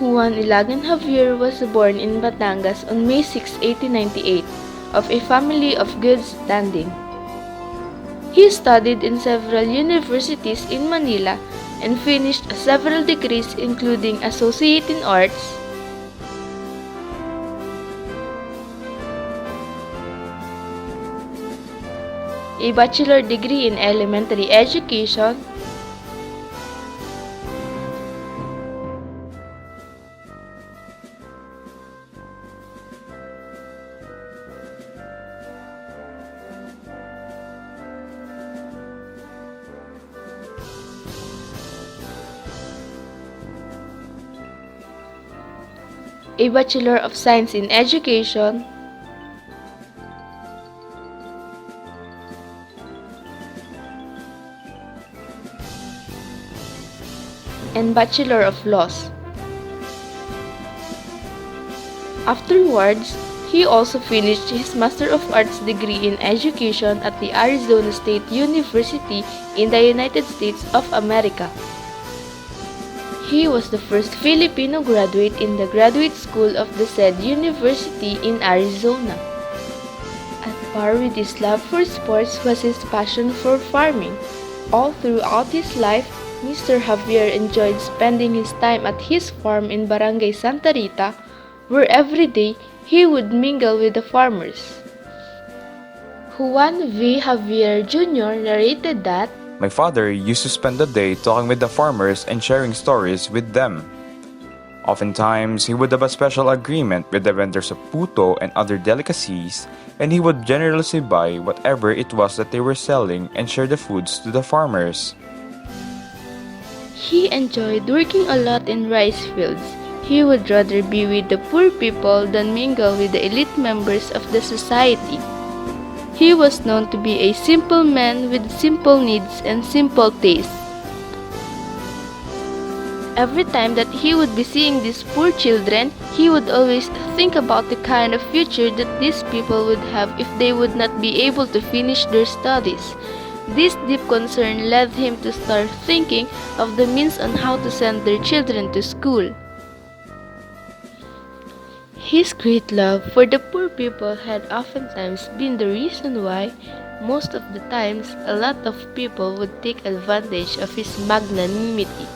Juan Javier was born in Batangas on May 6, 1898, of a family of good standing. He studied in several universities in Manila and finished several degrees including Associate in Arts, a bachelor degree in elementary education, a Bachelor of Science in Education, and Bachelor of Laws. Afterwards, he also finished his Master of Arts degree in Education at the Arizona State University in the United States of America. He was the first Filipino graduate in the graduate school of the said university in Arizona. At par with his love for sports was his passion for farming. All throughout his life, Mr. Javier enjoyed spending his time at his farm in Barangay Santa Rita, where every day he would mingle with the farmers. Juan V. Javier Jr. narrated that My father used to spend the day talking with the farmers and sharing stories with them. Oftentimes, he would have a special agreement with the vendors of puto and other delicacies, and he would generously buy whatever it was that they were selling and share the foods to the farmers. he enjoyed working a lot in rice fields. He would rather be with the poor people than mingle with the elite members of the society. He was known to be a simple man with simple needs and simple tastes. Every time that he would be seeing these poor children, he would always think about the kind of future that these people would have if they would not be able to finish their studies. This deep concern led him to start thinking of the means on how to send their children to school. His great love for the poor people had oftentimes been the reason why, most of the times, a lot of people would take advantage of his magnanimity.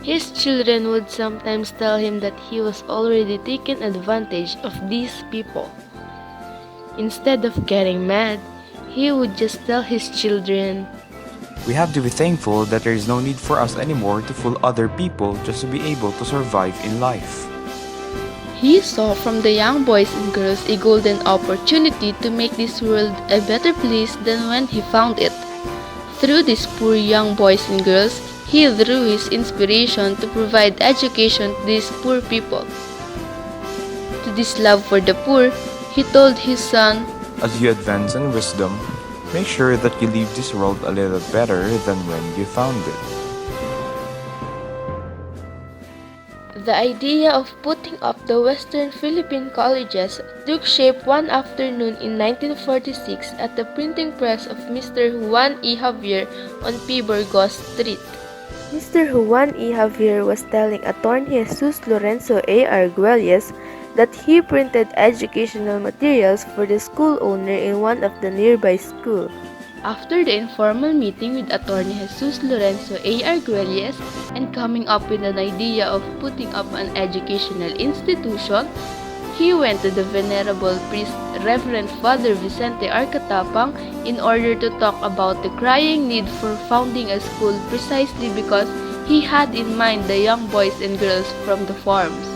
His children would sometimes tell him that he was already taking advantage of these people. Instead of getting mad, he would just tell his children, We have to be thankful that there is no need for us anymore to fool other people just to be able to survive in life. he saw from the young boys and girls a golden opportunity to make this world a better place than when he found it. Through these poor young boys and girls, he drew his inspiration to provide education to these poor people. To this love for the poor, he told his son, As you advance in wisdom, make sure that you leave this world a little better than when you found it. The idea of putting up the Western Philippine colleges took shape one afternoon in 1946 at the printing press of Mr. Juan E. Javier on P. Burgos Street. Mr. Juan E. Javier was telling Attorney Jesus Lorenzo A. Arguelles that he printed educational materials for the school owner in one of the nearby schools. After the informal meeting with Attorney Jesus Lorenzo A. Arguelles and coming up with an idea of putting up an educational institution, he went to the venerable priest Reverend Father Vicente Arcatapang in order to talk about the crying need for founding a school precisely because he had in mind the young boys and girls from the farms.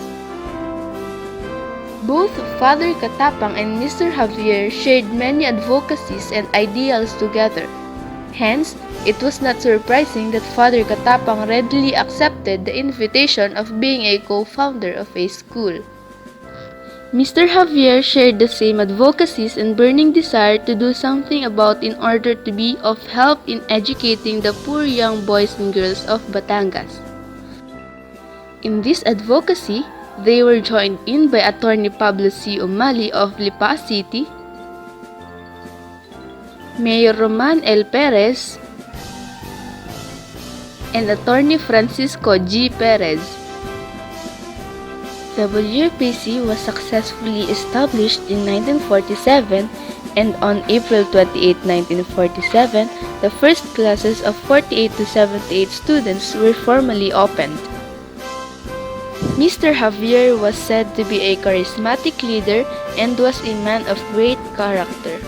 Both Father Katapang and Mr. Javier shared many advocacies and ideals together. Hence, it was not surprising that Father Katapang readily accepted the invitation of being a co-founder of a school. Mr. Javier shared the same advocacies and burning desire to do something about in order to be of help in educating the poor young boys and girls of Batangas. In this advocacy, they were joined in by Attorney Pablo C. Umali of Lipa City, Mayor Roman L. Perez, and Attorney Francisco G. Perez. WPC was successfully established in 1947, and on April 28, 1947, the first classes of 48 to 78 students were formally opened. Mr. Javier was said to be a charismatic leader and was a man of great character.